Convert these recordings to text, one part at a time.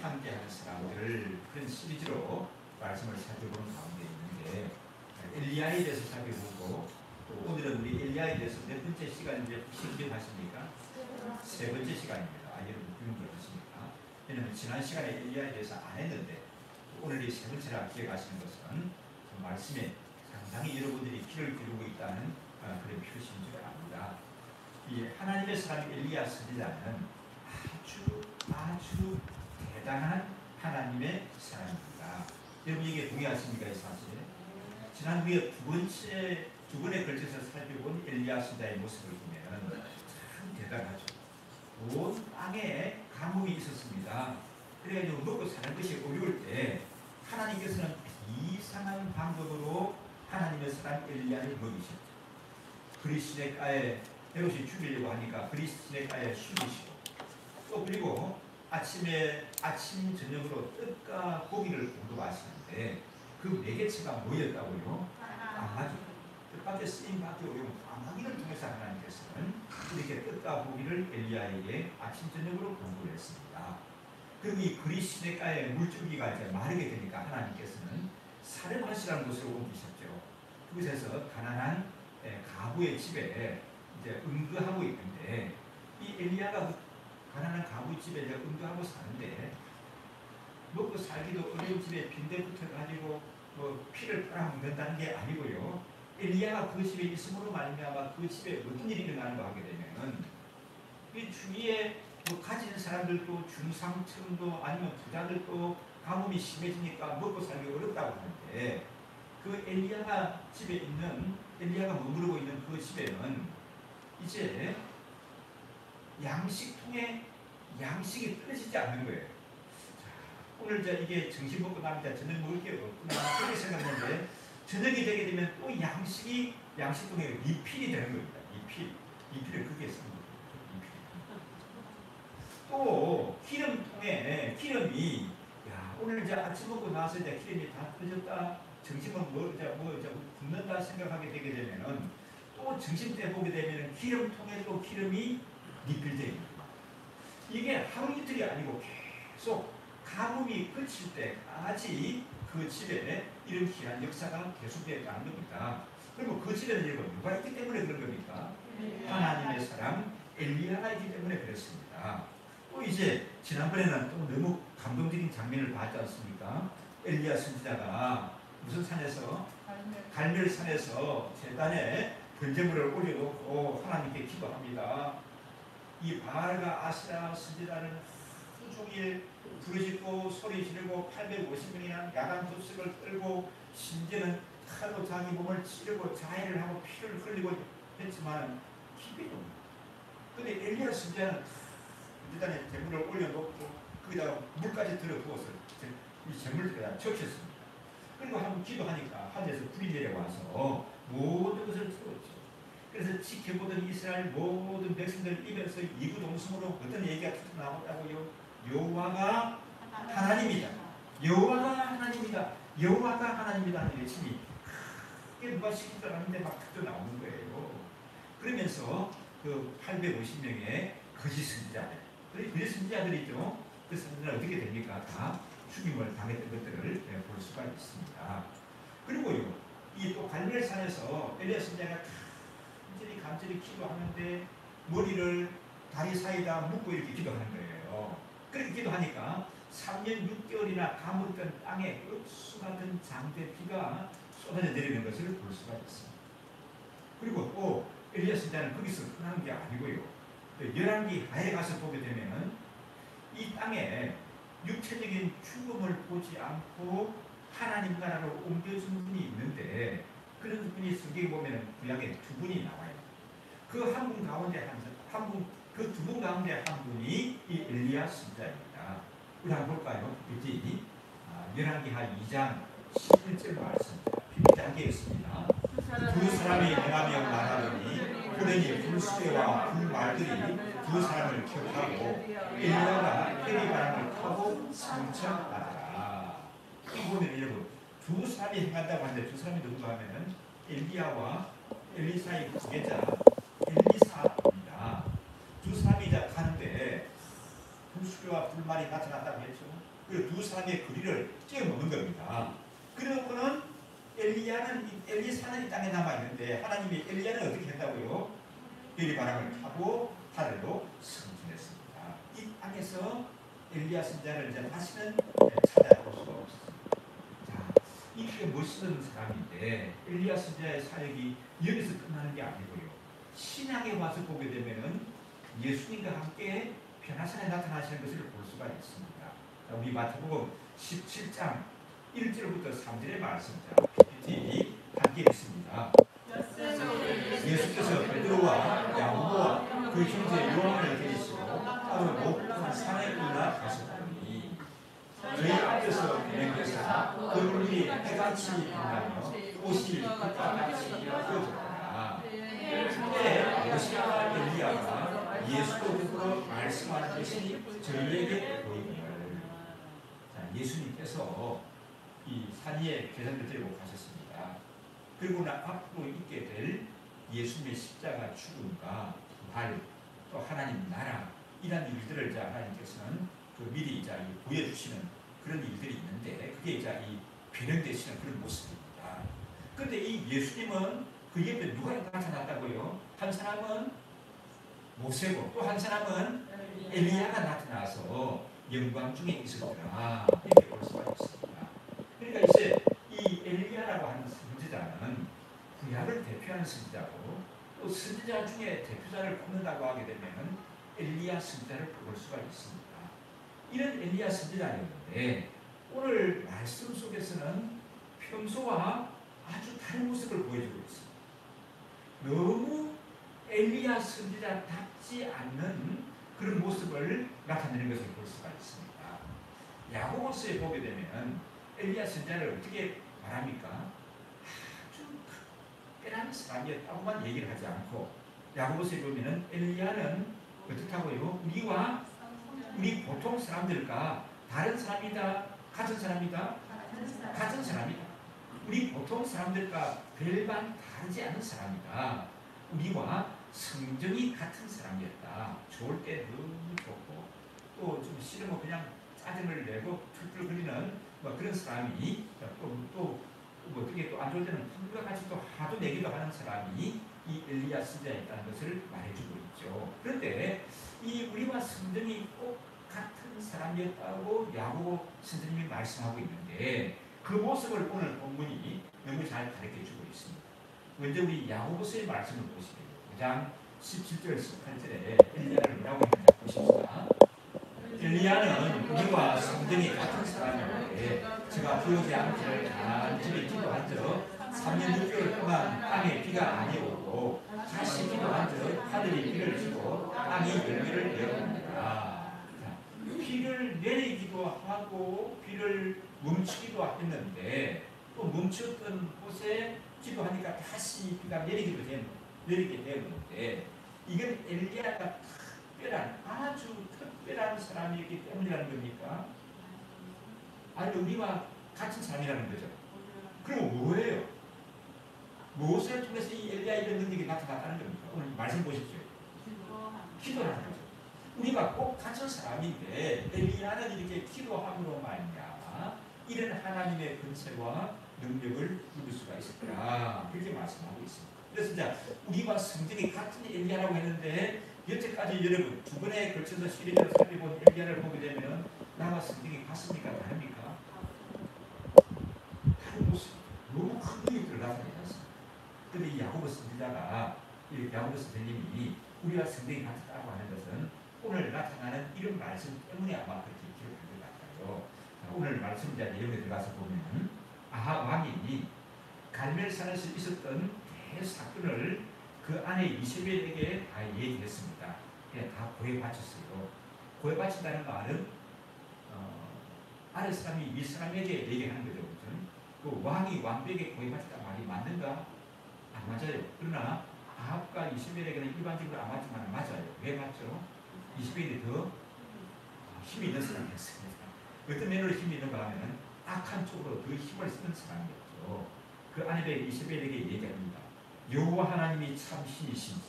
함께하는 사람들 그런 시리즈로 말씀을 살펴보는 가운데 있는데 엘리야에 대해서 살펴보고 또 오늘은 우리 엘리야에 대해서 몇 번째 시간인지 혹시 기억하십니까? 세 번째 시간입니다. 여러분 기억하십니까? 왜냐하면 지난 시간에 엘리야에 대해서 안 했는데 오늘 이 세 번째라 기억하시는 것은 그 말씀에 상당히 여러분들이 귀를 기울이고 있다는 그런 표시인 줄 압니다. 이 하나님의 사람 엘리야 선지자는 아주 대단한 하나님의 사람입니다. 여러분 이게 동의하십니까? 이 사실에 지난 후에 두 번에 걸쳐서 살펴본 엘리야 선지자의 모습을 보면 참 대단하죠. 온 땅에 가뭄이 있었습니다. 그래가지고 먹고 사는 것이 어려울 때 하나님께서는 이상한 방법으로 하나님의 사람 엘리야를 먹이셨죠. 그리스네가에 헤롯이 죽이려고 하니까 그리스네가에 숨기시고 또 그리고 아침 저녁으로 떡과 고기를 공급하시는데 그 매개체가 뭐였다고요? 까마귀. 뜻밖의 쓰임밖에 어려운 까마귀를 통해서 하나님께서는 이렇게 떡과 고기를 엘리야에게 아침 저녁으로 공급을 했습니다. 그리고 이 그리스네가의 물줄기가 이제 마르게 되니까 하나님께서는 사렙하시라는 곳으로 옮기셨죠. 그곳에서 가난한 가부의 집에 이제 응거하고 있는데 이 엘리야가 가난한 가부 집에 이제 응거하고 사는데 먹고 살기도 어려운 집에 빈대 붙어가지고 뭐 피를 빨아먹는다는 게 아니고요. 엘리야가 그 집에 있음으로 말미암아 그 집에 어떤 일이 일어나는가 하게 되면은 이 주위에 뭐 가진 사람들도 중상층도 아니면 부자들도 가뭄이 심해지니까 먹고 살기 어렵다고 하는데 그 엘리야가 집에 있는 엘리야가 머무르고 있는 그 집에는 이제 양식통에 양식이 떨어지지 않는 거예요. 자, 오늘 이게 점심 먹고 나면 저녁 먹을 게 없구나 그렇게 생각했는데 저녁이 되게 되면 또 양식이 양식통에 리필이 되는 겁니다. 리필을 그게 씁니다. 또 기름통에 기름이 오늘 이제 아침 먹고 나서 이제 기름이 다 떨어졌다. 점심은 붓는다 생각하게 되게 되면은 또 점심 때 보게 되면은 기름통에 또 기름이 리필되어 있습니다. 이게 하루 이틀이 아니고 계속 가뭄이 그칠 때까지 그 집에 이런 귀한 역사가 계속되었다는 겁니다. 그리고 그 집에는 여러분 누가 있기 때문에 그런 겁니까? 하나님의 사람 엘리야가 있기 때문에 그렇습니다. 또 이제 지난번에는 또 너무 감동적인 장면을 봤지 않습니까? 엘리야 선지자가 무슨 산에서 갈멜산에서 제단에 번제물을 올려놓고 하나님께 기도합니다. 이 바알과 아세라 선지자는 하루 종일 부르짖고 소리 지르고 850명이나 야간 흡습을 떨고 심지어는 칼로 자기 몸을 찌르고 자해를 하고 피를 흘리고 했지만 기별이 없습니다. 그런데 엘리야 선지자는 제단에 제물을 올려놓고 거기다가 물까지 들어부어서 이 제물들에다 적셨습니다. 그리고 한번 기도하니까 하늘에서 불이 내려와서 모든 것을 태웠죠. 그래서 지켜보던 이스라엘 모든 백성들 입에서 이구동성으로 어떤 얘기가 나왔다고요? 여호와가 하나님이다. 여호와가 하나님이다. 여호와가 하나님이다 하는 외침이 크게 누가 시킨 줄 알았는데 막 그때 나오는 거예요. 그러면서 그 850명의 거짓 선지자들, 거짓 선지자들이죠. 그 선지자들 어떻게 됩니까? 다 죽임을 당했던 것들을 볼 수가 있습니다. 그리고요, 이 또 갈멜산에서 엘리야 선지자가 간절히 기도하는데 머리를 다리 사이에다 묶고 이렇게 기도하는 거예요. 그렇게 기도하니까 3년 6개월이나 가물던 땅에 흡수 같은 장대 비가 쏟아져 내리는 것을 볼 수가 있습니다. 그리고 또 엘리야 선지자는 거기서 끝나는 게 아니고요. 열왕기 하에 가서 보게 되면은 이 땅에 육체적인 죽음을 보지 않고 하나님 나라로 옮겨준 분이 있는데 그런 분이 성경에 보면 구약에 두 분이 나와요. 그 한 분 가운데 그 두 분 가운데 한 분이 이 엘리야 선지자입니다. 우리 한번 볼까요? 이제 열왕기하 2장 11절 말씀입니다. 비밀하게 있습니다. 두 사람이 행하며 말하더니 불행히 불수레와 불말들이 두 사람을 기억하고 엘리야가 해리바람을 타고 승천하더라. 이 보면 여러분 두 사람이 행한다고 하는데 두 사람이 누군가 하면은 엘리야와 엘리사의 부계자 엘리사입니다. 두 사람이 가는데 불수레와 불말이 나타났다고 했죠. 그 두 사람의 거리를 뛰어넘는 겁니다. 그러고는 엘리사는 이 땅에 남아있는데 하나님이 엘리야는 어떻게 했다고요? 유리바람을 타고 하늘로 승진했습니다. 이 땅에서 엘리야 선지자를 이제 다시는 찾아볼 수가 없었습니다. 자, 이게 멋있는 사람인데 엘리야 선지자의 사역이 여기서 끝나는 게 아니고요. 신약에 와서 보게 되면은 예수님과 함께 변화산에 나타나시는 것을 볼 수가 있습니다. 자, 우리 마태복음 17장 1절부터 3절의 말씀입니다. PPT 함께 읽습니다. 예수께서 베드로와 야고보와 그 형제 요한을 데리시고 따로 높은 산에 올라가셨더니 저희 앞에서 진행돼서 그 물이 해같이 빛나며 옷이 빛같이 되어졌더라. 그때 모세와 엘리야가 예수로 듣고 말씀하는 것이 저희에게 보이며 예수님께서 이 산 위에 계산을 들고 가셨습니다. 그리고 앞으로 있게 될 예수님의 십자가 죽음과 부활 또 하나님 나라 이런 일들을 하나님께서는 미리 보여주시는 그런 일들이 있는데 그게 이 변형되시는 그런 모습입니다. 그런데 이 예수님은 그 옆에 누가 나타났다고요? 한 사람은 모세고 또 한 사람은 엘리야가 나타나서 영광 중에 있었더라 이렇게 볼 수가 있습니다. 그러니까 이제 이 엘리야라고 하는 선지자는 구약을 대표하는 선지자고 또 선지자 중에 대표자를 꼽는다고 하게 되면 엘리야 선지자를 볼 수가 있습니다. 이런 엘리야 선지자였는데 오늘 말씀 속에서는 평소와 아주 다른 모습을 보여주고 있습니다. 너무 엘리야 선지자답지 않는 그런 모습을 나타내는 것을 볼 수가 있습니다. 야고보서에 보게 되면 엘리야 선지자를 어떻게 말합니까? 아주 특별한 사람이었다고만 얘기를 하지 않고 야고보서에 보면 엘리야는 어떻다고요? 우리 보통 사람들과 다른 사람이다? 같은 사람이다? 같은 사람이다. 우리 보통 사람들과 별반 다르지 않은 사람이다. 우리와 성정이 같은 사람이었다. 좋을 때 너무 좋고 또 좀 싫으면 그냥 짜증을 내고 툴툴거리는 그런 사람이 또 어떻게 또 안 좋을 때는 한과 같이 또 하도 내기도 하는 사람이 이 엘리야 선지자였다는 것을 말해주고 있죠. 그런데 이 우리와 성정이 꼭 같은 사람이었다고 야고보 선생님이 말씀하고 있는데 그 모습을 오늘 본문이 너무 잘 가르쳐주고 있습니다. 먼저 우리 야고보서의 말씀을 보시면 9장 17절 18절에 엘리야를 뭐라고 했는지 보십시다. 엘리야는 우리와 성정이 같은 사람인데 제가 비오지 않기를 간절히 기도한 적 3년 6개월 동안 땅에 비가 많이 오고 다시 기도한 적 하늘이 비를 주고 땅이 열매를 내어옵니다. 비를 내리기도 하고 비를 멈추기도 했는데 또 멈췄던 곳에 기도하니까 다시 비가 내리게 되었는데 이건 엘리야가 아주 특별한 사람이기 때문이라는 겁니까? 아니 우리와 같은 사람이라는 거죠. 그럼 뭐예요? 무엇을 통해서 이 엘리야 이런 능력이 나타났다는 겁니까? 오늘 말씀 보십시오. 기도라는 거죠. 우리가 꼭 같은 사람인데 엘리야는 이렇게 기도함으로 말미암아 이런 하나님의 권세와 능력을 누릴 수가 있었다. 그렇게 말씀하고 있습니다. 그래서 이제 우리와 성정이 같은 엘리야라고 했는데 여태까지 여러분 두 번에 걸쳐서 시리즈를 살펴본 엘리야를 보게 되면 나와 성정이 같습니까? 다릅니까? 다른 모습, 너무 큰 능력들을 나타내지 않습니다. 그런데 이 야고보 선지자가 이 야고보 선생님이 우리와 성정이 같다고 하는 것은 오늘 나타나는 이런 말씀 때문에 아마 그렇게 기록한 것 같아요. 오늘 말씀 내용에 들어가서 보면 아합 왕이 갈멜산에서 있었던 대사건을 그 아내 이세벨에게 다 얘기했습니다. 다 고해바쳤어요. 고해바친다는 말은 아래 사람이 윗 사람에게 얘기하는 거죠. 그 왕이 왕비에게 고해바쳤다 말이 맞는가? 안 맞아요. 그러나 아합과 이세벨에게는 일반적으로 안 맞지만 맞아요. 왜 맞죠? 이세벨이 더 힘이 있는 사람이었습니다. 어떤 면으로 힘이 있는가 하면 악한 쪽으로 더 힘을 쓰는 사람이었죠. 그 아내가 이세벨에게 얘기합니다. 여호와 하나님이 참 신이신지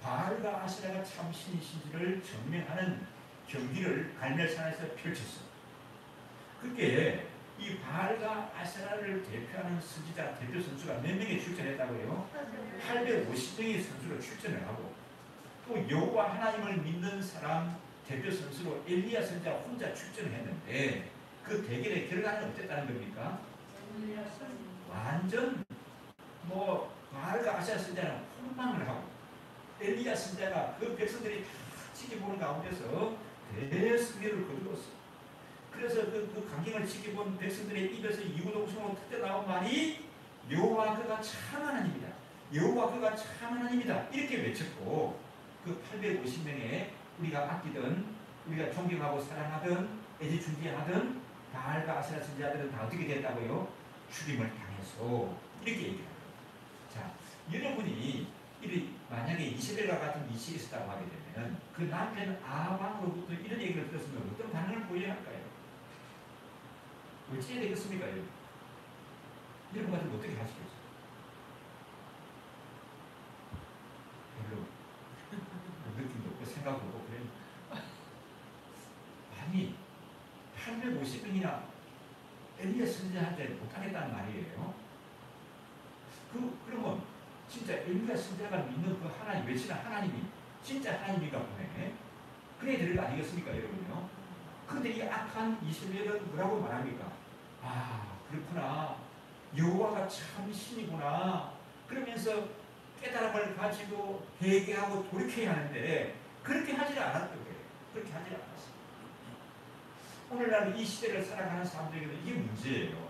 바알과 아세라가 참 신이신지를 증명하는 경기를 갈멜산에서 펼쳤습니다. 그게 이 바알과 아세라를 대표하는 선지자 대표 선수가 몇 명이 출전했다고요? 850명의 선수로 출전을 하고 또 여호와 하나님을 믿는 사람 대표 선수로 엘리야 선지자 혼자 출전을 했는데 그 대결의 결과는 어땠다는 겁니까? 완전 바알과 아세라 선지자는 혼망을 하고 엘리야 선지자가 그 백성들이 다 지켜보는 가운데서 대승리를 거두었어요. 그래서 그 광경을 지켜본 백성들의 입에서 이구동성으로 터져 나온 말이 여호와 그가 참 하나님이다. 여호와 그가 참 하나님이다. 이렇게 외쳤고 그 850명의 우리가 아끼던 우리가 존경하고 사랑하던 애지중지하던 바알과 아세라 선지자들은 다 어떻게 됐다고요? 죽임을 당해서 이렇게 얘기합니다. 자, 여러분이 만약에 이세벨과 같은 이시에 있었다고 하게 되면 그 남편 아방으로부터 이런 얘기를 들었으면 어떤 반응을 보여야 할까요? 어찌해야 되겠습니까? 이런 것 같으면 어떻게 하시겠어요? 별로 느낌도 없고 생각도 없고 그래. 아니 850명이나 엘리야 선지자한테 못하겠다는 말이에요. 그러면 진짜 엘리야 선지자가 믿는 그 하나님, 외치는 하나님이 진짜 하나님인가 보네. 그래야 될 거 아니겠습니까, 여러분요? 그런데 이 악한 이스라엘은 뭐라고 말합니까? 아, 그렇구나. 여호와가 참 신이구나. 그러면서 깨달음을 가지고 회개하고 돌이켜야 하는데 그렇게 하지 않았던 거예요. 그렇게 하지 않았어요. 오늘날 이 시대를 살아가는 사람들에게도 이게 문제예요.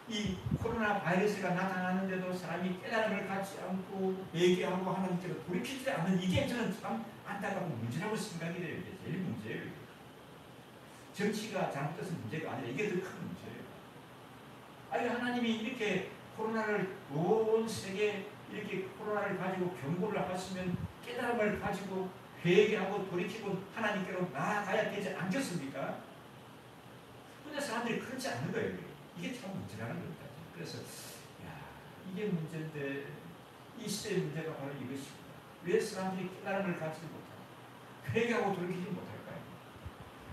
이 코로나 바이러스가 나타나는데도 사람이 깨달음을 갖지 않고 회개하고 하나님께로 돌이키지 않는 이게 저는 참 안타깝고 문제라고 생각이 돼요. 이게 제일 문제예요. 정치가 잘못돼서 문제가 아니라 이게 더 큰 문제예요. 아니 하나님이 이렇게 코로나를 온 세계 이렇게 코로나를 가지고 경고를 하시면 깨달음을 가지고 회개하고 돌이키고 하나님께로 나아가야 되지 않겠습니까? 근데 사람들이 그렇지 않는 거예요. 이게 참 문제라는 겁니다. 그래서 이게 문제인데 이 시대의 문제가 바로 이것입니다. 왜 사람들이 깨달음을 갖지 못하고 회개하고 돌이키지 못할까요?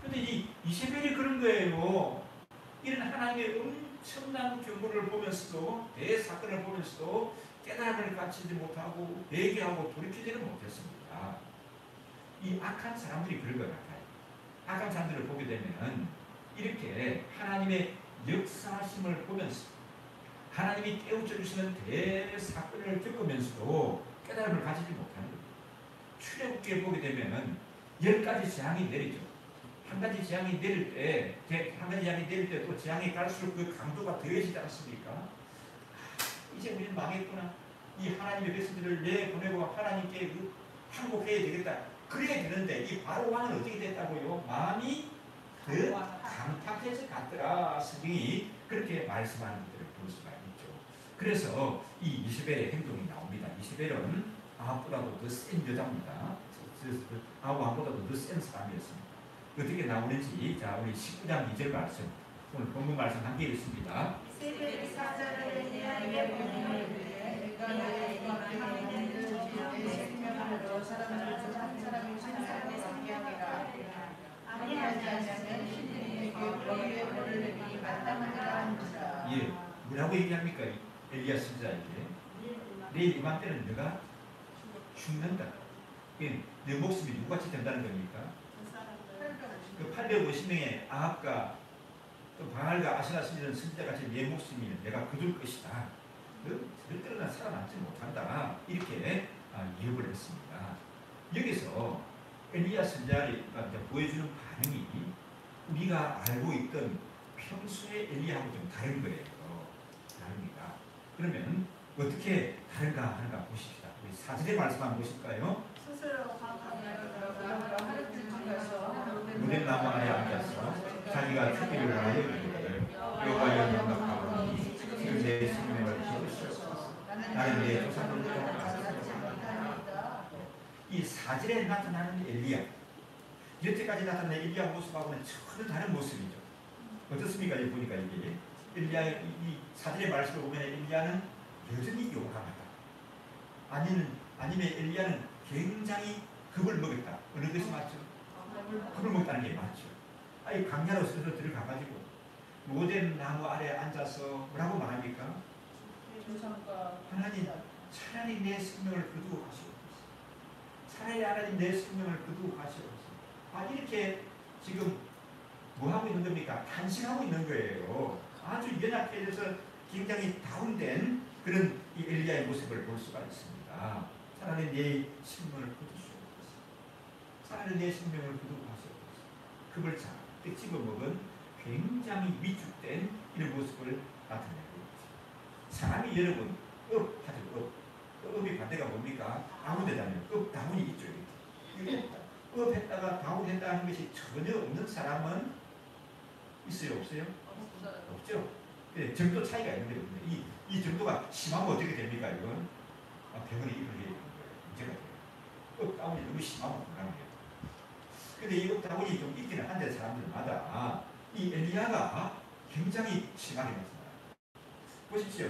근데 이 이세벨이 그런 거예요. 이런 하나님의 엄청난 경고를 보면서도 대사건을 보면서도 깨달음을 갖지 못하고 회개하고 돌이키지는 못했습니다. 이 악한 사람들이 그런 것 같아요. 악한 사람들을 보게 되면 이렇게 하나님의 역사심을 보면서 하나님이 깨우쳐 주시는 대사건을 겪으면서도 깨달음을 가지지 못하는 거예요. 출애굽기에 보게 되면 10가지 재앙이 내리죠. 한 가지 재앙이 내릴 때 또 재앙이 갈수록 그 강도가 더해지지 않습니까? 이제 우리는 망했구나. 이 하나님의 백성들을 내보내고 하나님께 항복해야 되겠다. 그래야 되는데 이 바로 왕은 어떻게 됐다고요? 마음이 더 강팍해서 갔더라. 성경이 그렇게 말씀하는 것들을 볼 수가 있죠. 그래서 이 이세벨의 행동이 나옵니다. 이세벨은 아합보다도 더 센 여자입니다. 아합보다도 더 센 사람이었습니다. 어떻게 나오는지 자 우리 19장 2절 말씀 오늘 본문 말씀 한 개 있습니다. 이세벨이 사자를 엘리야에게 보내되 내가 너의 하나님을 생명으로 사람을 중 한 사람이 한 사람의 상기하니라 아니하지 않으면 신에게 너희의 벌을 내리니 마땅하니라 하니라. 예, 뭐라고 얘기합니까? 엘리야 선지자에게 내일 이맘때는 너가 죽는다. 내 목숨이 누구같이 된다는 겁니까? 그 850명의 아합과 또 바알과 아세라 선지자는 선지자같이 내 목숨이 내가 거둘 것이다. 절대로 난 살아남지 못한다. 이렇게 예언을 했습니다. 여기서 엘리야 선지자가 보여주는 반응이 우리가 알고 있던 평소의 엘리야하고 좀 다른 거예요. 다릅니다. 그러면 어떻게 다른가 하는가 보십시다. 우리 4절의 말씀 한번 보실까요? 스스로 강하여 하늘 가서 무대 나무 아래 앉아서 자기가 특별히 하여 이르기를 여호와여 영광하오니 지금 내 생명을 지으시옵소서. 나는 내 조상들과 이 4절에 나타나는 엘리야 여태까지 나타난 엘리야 모습하고는 전혀 다른 모습이죠. 어떻습니까? 여기 보니까 이게 엘리야의 이 4절의 말씀을 보면 엘리야는 여전히 용감하다. 아니면 엘리야는 굉장히 겁을 먹었다. 어느 것이 맞죠? 겁을 먹다는 게 맞죠. 아니 강야로 스스로 들어가가지고 모든 나무 아래 앉아서 뭐라고 말합니까? 하나님, 차라리 내 생명을 거두고 가시옵소서. 차라리 하나님 내 생명을 거두고 가시옵소서. 이렇게 지금 뭐 하고 있는 겁니까? 단식하고 있는 거예요. 아주 연약해져서 굉장히 다운된 그런 이 엘리야의 모습을 볼 수가 있습니다. 차라리 내 생명을 거두시옵소서. 차라리 내 생명을 거두고 가시옵소서. 그걸 잔뜩 집어먹은 굉장히 위축된 이런 모습을 나타내고 있죠. 사람이 여러분 업하죠. 업이 반대가 뭡니까? 다운되잖아요. 업, 다운이 있죠. 업했다가 다운했다는 것이 전혀 없는 사람은 있어요? 없어요? 없죠. 근데 정도 차이가 있는데 이 정도가 심하면 어떻게 됩니까? 이건 병원에 입을 해야 되는 거예요. 문제가 돼요. 업, 다운이 너무 심하면 불가능해요. 근데 이 업, 다운이 좀 있기는 한데 사람들마다 이 엘리야가 굉장히 심하게 나타나요. 보십시오.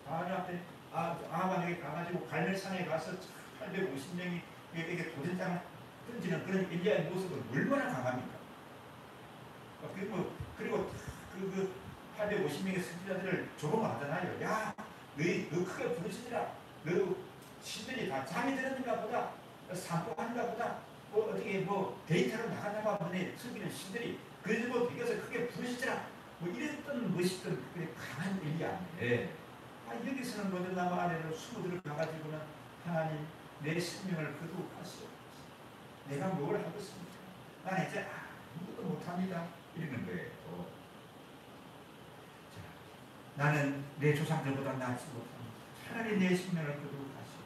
바로 앞에 아합에게 가가지고 갈멜산에 가서 850명이 에게 도전장을 던지는 그런 엘리야의 모습은 얼마나 강합니까? 그리고 그 850명의 선지자들을 조롱하잖아요. 야, 너 크게 부르시더라. 너 신들이 다 잠이 들었는가 보다. 산보하는가 보다. 어떻게 데이터로 나가나봐 보네. 섬기는 신들이 그래서 비교해서 크게 부르시더라. 이랬던 멋있던 그런 강한 엘리야인데 여기서는 모든 나무 아래로 숨어 들어가가지고는 하나님 내 생명을 거두고 가시오. 내가 뭘 하겠습니까? 나는 이제 아무것도 못합니다. 이러는 거예요. 자, 나는 내 조상들보다 낫지 못합니다. 차라리 내 생명을 거두고 가시오.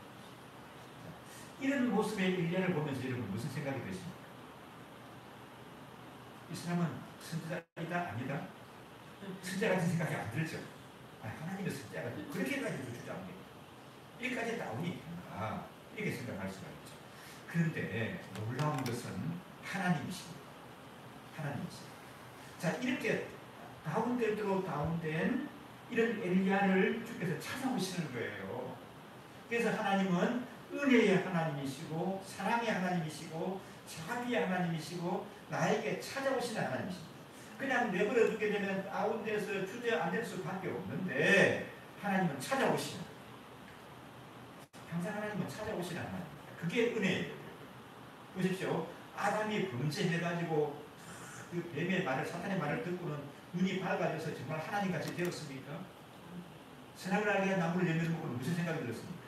이런 모습의 엘리야를 보면서 여러분 무슨 생각이 드십니까? 이 사람은 선지자이다 아니다? 선지자 같은 생각이 안 들죠. 하나님의 선지자가 그렇게까지도 주장합니다. 여기까지 다운이 된가 이렇게 생각할 수가 있죠. 그런데 놀라운 것은 하나님이십니다. 하나님이십니다. 자, 이렇게 다운되도록 다운된 이런 엘리야를 주께서 찾아오시는 거예요. 그래서 하나님은 은혜의 하나님이시고 사랑의 하나님이시고 자비의 하나님이시고 나에게 찾아오시는 하나님이십니다. 그냥 내버려 두게 되면 다운돼서 주저앉을 수밖에 없는데 하나님은 찾아오시는 거예요. 항상 하나님은 찾아오시는 하나님. 그게 은혜예요. 보십시오. 아담이 범죄해가지고 그 뱀의 말을 사탄의 말을 듣고는 눈이 밝아져서 정말 하나님같이 되었습니까? 선악을 알게 한 나무를 열매 먹고는 무슨 생각이 들었습니까?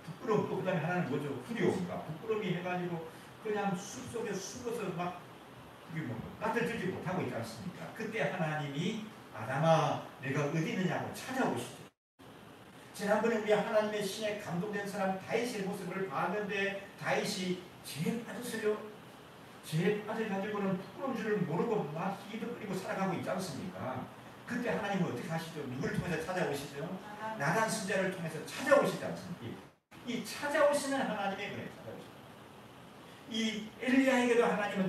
부끄러움. 또 그 다음에 하나는 뭐죠? 두려움과 부끄러움이 해가지고 그냥 숲속에 숨어서 막 낯을 들지 못하고 있지 않습니까? 그때 하나님이 아담아 내가 어디 있느냐고 찾아오시죠. 지난번에 우리 하나님의 신에 감동된 사람 다윗의 모습을 봤는데 다윗이 죄에 빠졌어요. 죄에 빠져가지고는 부끄러운 줄을 모르고 막 희덕거리고 살아가고 있지 않습니까? 그때 하나님은 어떻게 하시죠? 누구를 통해서 찾아오시죠? 나단 선지자를 통해서 찾아오시지 않습니까? 이 찾아오시는 하나님의 은혜 찾아오십니다. 이 엘리야에게도 하나님은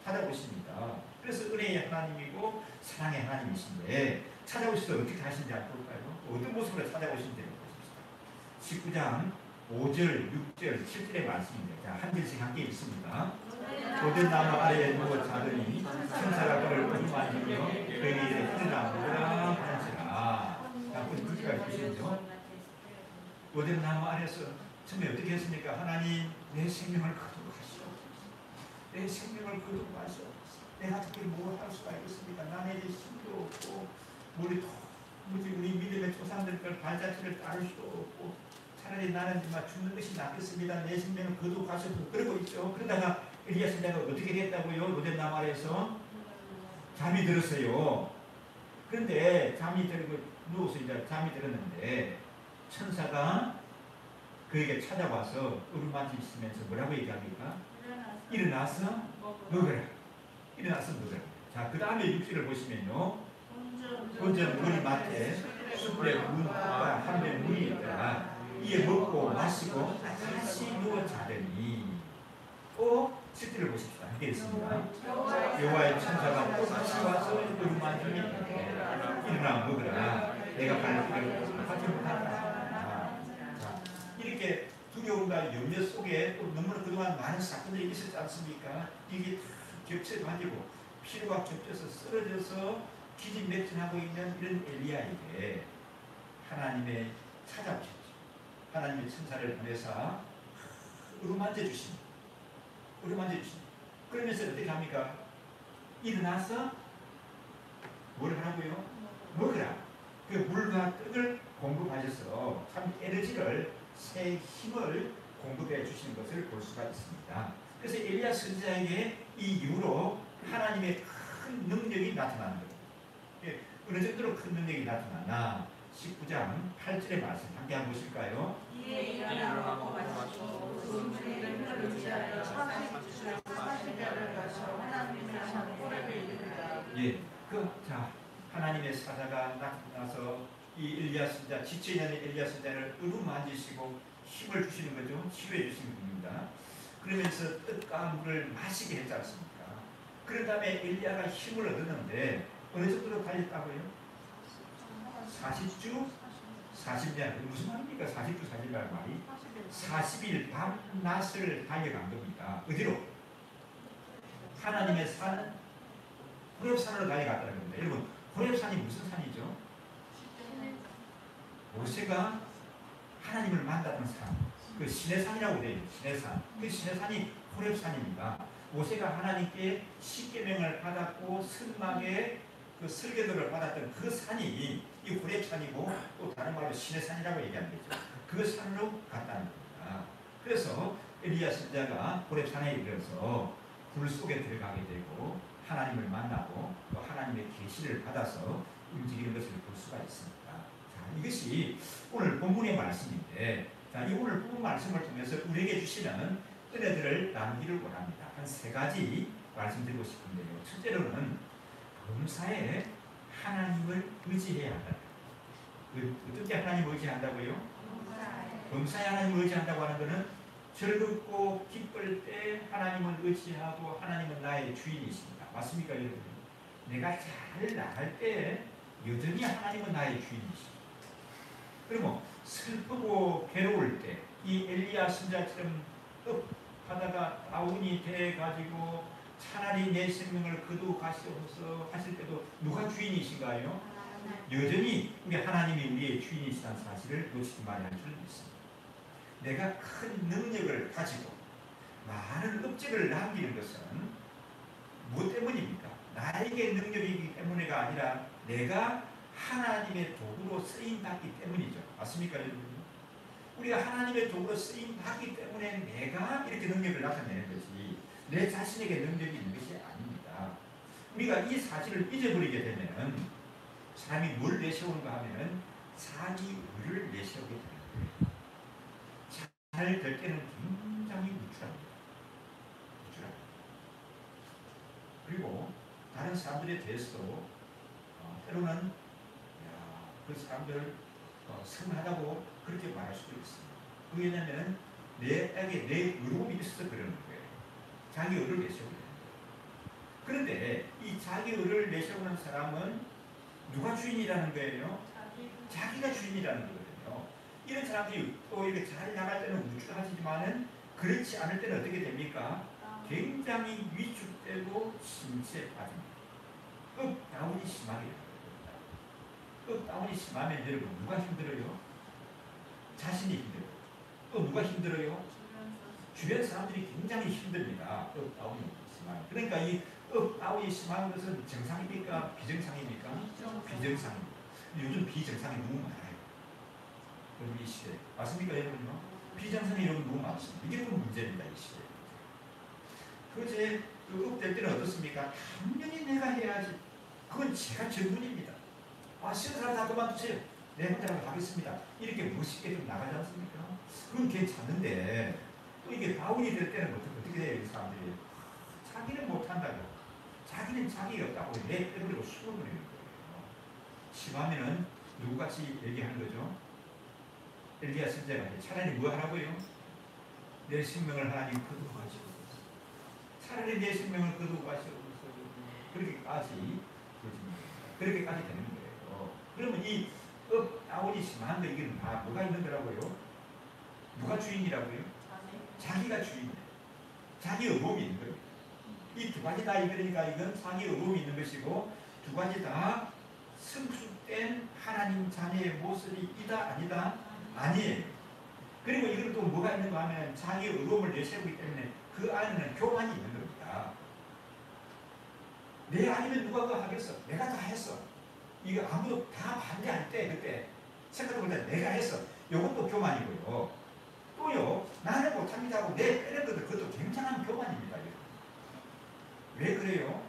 찾아오십니다. 그래서 은혜의 하나님이고 사랑의 하나님이신데 찾아오셔서 어떻게 하시는지 한번 볼까요? 어떤 모습으로 찾아오시는지 보십시다. 19장 5절, 6절, 7절의 말씀입니다. 자, 한 절씩 함께 읽습니다. 고된 나무 아래에 누워 자더니 천사가 그를 어루만지며 그에게 일어나 누구라 하는지라. 자, 그 글자가 보시죠. 고된 나무 아래에서 처음에 어떻게 했습니까? 하나님 내 생명을 거두고 가시옵소서. 내 생명을 거두고 가시옵소서. 내가 특히 뭘 할 수가 있겠습니까? 나는 이제 힘도 없고 우리 믿음의 조상들 발자취를 따를 수도 없고 차라리 나는 정말 죽는 것이 낫겠습니다. 내 생명을 거두고 가시옵소서. 그러고 있죠. 그러다가 엘리야 선지자가 어떻게 됐다고요? 고된 나무 아래에서 잠이 들었어요. 그런데 잠이 들고 누워서 이제 잠이 들었는데 천사가 그에게 찾아와서 어루만지시면서 뭐라고 얘기합니까? 일어나서 먹으라. 일어나서 먹으라. 자, 그 다음에 6절을 보시면요. 본전 물이 마태 숯불에 구운 국과 한배 물이 있더라. 이에 먹고 마시고 다시 누워 자더니 7절을 보십시다. 이게 있습니다. 여호와의 천사가 똑같이 와서 어루만지며 일어나 먹으라. 내가 발길을 하지 못한다. 이렇게 두려움과 염려 속에 또 너무나 그동안 많은 사건들이 있었지 않습니까? 이게 겹쳐가지고 피로가 겹쳐서 쓰러져서 기진맥진하고 있는 이런 엘리야에게 하나님의 찾아오셨죠. 하나님의 천사를 보내사 어루만져 주십니다. 어루만져 주십니다. 그러면서 어떻게 합니까? 일어나서 뭘 하라고요? 먹으라. 그 물과 떡을 공급하셔서 참 에너지를 새 힘을 공급해 주시는 것을 볼 수가 있습니다. 그래서 엘리야 선지자에게 이 이후로 하나님의 큰 능력이 나타나는 거예요. 예, 어느 정도로 큰 능력이 나타나나 19장 8절의 말씀 함께 한번 보실까요? 이에 일어나 먹고 마시고 음식을 흘리지하여 40배를 가서 하나님의 산고래를 이르리라. 예, 자 하나님의 사자가 나타나서 이 엘리야 선지자 지쳐있는 엘리야 선지자를 어루만지시고 힘을 주시는 거죠. 치료해 주시는 분입니다. 그러면서 떡과 물을 마시게 했지 않습니까? 그런 다음에 엘리야가 힘을 얻었는데 어느 정도로 달렸다고요? 40주 40년. 무슨 말입니까? 40주 40년 말이 40일 밤낮을 달려간 겁니다. 어디로? 하나님의 산 호렙산으로 달려갔다는 겁니다. 여러분 호렙산이 무슨 산이죠? 모세가 하나님을 만났던 산, 그 시내산이라고 되어 있는 시내산. 그 시내산이 호렙산입니다. 모세가 하나님께 십계명을 받았고 선막의 그 설계도를 받았던 그 산이 이 호렙산이고 또 다른 말로 시내산이라고 얘기하는 거죠. 그 산으로 갔다는 겁니다. 그래서 엘리야 선지자가 호렙산에 이르러서 불 속에 들어가게 되고 하나님을 만나고 또 하나님의 계시를 받아서 움직이는 것을 볼 수가 있습니다. 자, 이것이 오늘 본문의 말씀인데, 자, 이 오늘 본문 말씀을 통해서 우리에게 주시는 은혜들을 나누기를 원합니다. 한 세 가지 말씀드리고 싶은데요. 첫째로는 범사에 하나님을 의지해야 한다. 어떻게 하나님을 의지한다고요? 범사에 하나님을 의지한다고 하는 것은 즐겁고 기쁠 때 하나님을 의지하고 하나님은 나의 주인이십니다. 맞습니까, 여러분? 내가 잘 나갈 때 여전히 하나님은 나의 주인이십니다. 그리고 슬프고 괴로울 때 이 엘리야 선지자처럼 하다가 다운이 돼가지고 차라리 내 생명을 거두가시옵소서 하실 때도 누가 주인이신가요? 여전히 우리 하나님이 우리의 주인이시다는 사실을 놓치지 말아야 할 줄 믿습니다. 내가 큰 능력을 가지고 많은 업적을 남기는 것은 무엇 때문입니까? 나에게 능력이기 때문에가 아니라 내가 하나님의 도구로 쓰임받기 때문이죠. 맞습니까, 여러분? 우리가 하나님의 도구로 쓰임받기 때문에 내가 이렇게 능력을 나타내는 것이 내 자신에게 능력이 있는 것이 아닙니다. 우리가 이 사실을 잊어버리게 되면 사람이 뭘 내세우는가 하면 자기 의를 내세우게 됩니다. 잘 될 때는 굉장히 무출합니다. 그리고 다른 사람들에 대해서도 때로는 그 사람들을 선하다고 그렇게 말할 수도 있습니다. 왜냐하면 내게 내 의로움이 있어서 그러는 거예요. 자기 의를 내세우게 됩니다. 그런데 이 자기 의를 내세우는 사람은 누가 주인이라는 거예요? 자기가 주인이라는 거거든요. 이런 사람들이 또 이렇게 잘 나갈 때는 우쭐하지만은 그렇지 않을 때는 어떻게 됩니까? 굉장히 위축되고 심취에 빠집니다. 다운이 심하게 됩니다. 다운이 심하면 여러분 누가 힘들어요? 자신이 힘들어요. 또 누가 힘들어요? 주변 사람들이 굉장히 힘듭니다. 다운이 심하면. 그러니까 이 다운이 심한 것은 정상입니까? 비정상입니까? 비정상입니다. 요즘 비정상이 너무 많아요. 이 시대. 맞습니까, 여러분요? 비정상이 여러분 너무 많습니다. 이게 또 문제입니다, 이 시대. 그제 업될 때는 어떻습니까? 당연히 내가 해야지. 그건 제가 전문입니다. 싫은 사람 다 그만두세요. 내 혼자라도 하겠습니다. 이렇게 멋있게 좀 나가지 않습니까? 그건 괜찮은데 또 이게 다운이 될 때는 어떻게 돼요, 이 사람들이? 자기는 못한다고. 자기는 자기가 없다고 내버리고 숨어버리는 거예요. 심하면은 누구같이 얘기하는 거죠? 엘리야 선지자가 차라리 뭐 하라고요? 내 생명을 하나님 거두어 가시고 차라리 내 생명을 거두어 가시고 그렇게까지 되는 거예요. 그러면 이 다운이 심한 거 이게 다 뭐가 있는 거라고요? 누가 주인이라고요? 자기가 주인이에요. 자기 의몸이 있는 거예요. 이 두 가지 다 그러니까 이건 상의 의로움이 있는 것이고 두 가지 다 성숙된 하나님 자녀의 모습이 이다 아니다 아니에요. 그리고 이걸 또 뭐가 있는가 하면 자기 의로움을 내세우기 때문에 그 안에는 교만이 있는 겁니다. 내 아니면 누가 그거 하겠어? 내가 다 했어. 이거 아무도 다 반대할 때 그때 생각해볼 때 내가 했어. 이것도 교만이고요. 또요 나는 못합니다 하고 내 빼는 것도 그것도 굉장한 교만입니다. 왜 그래요?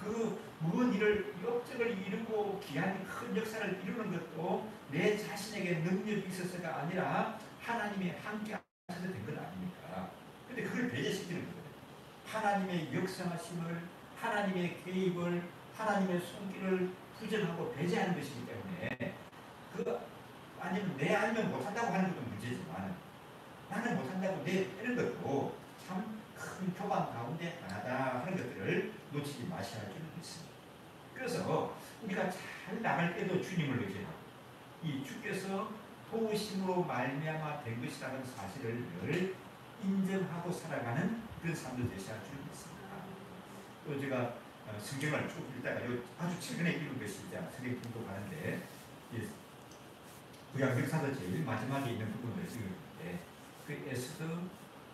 그 무슨 일을 역적을 이루고 귀한 큰 역사를 이루는 것도 내 자신에게 능력이 있어서가 아니라 하나님이 함께 하셔서 된 건 아닙니까? 근데 그걸 배제시키는 거예요. 하나님의 역사하심을, 하나님의 개입을, 하나님의 손길을 부정하고 배제하는 것이기 때문에 그 아니면 내 아니면 못한다고 하는 것도 문제지만 나는 못한다고 내 빼는 것도 참 큰 교만 가운데 하나다 하는 것들을 놓치지 마셔야 할 줄을 믿습니다. 그래서 우리가 잘 나갈 때도 주님을 의지하고 이 주께서 도우심으로 말미암아 된 것이라는 사실을 늘 인정하고 살아가는 그런 삶도 되셔야 할 줄을 믿습니다. 또 제가 성경을 쭉 읽다가 아주 최근에 읽은 것이 이제 성경 공독하는데 구약 역사서 제일 마지막에 있는 부분을 읽을 때 그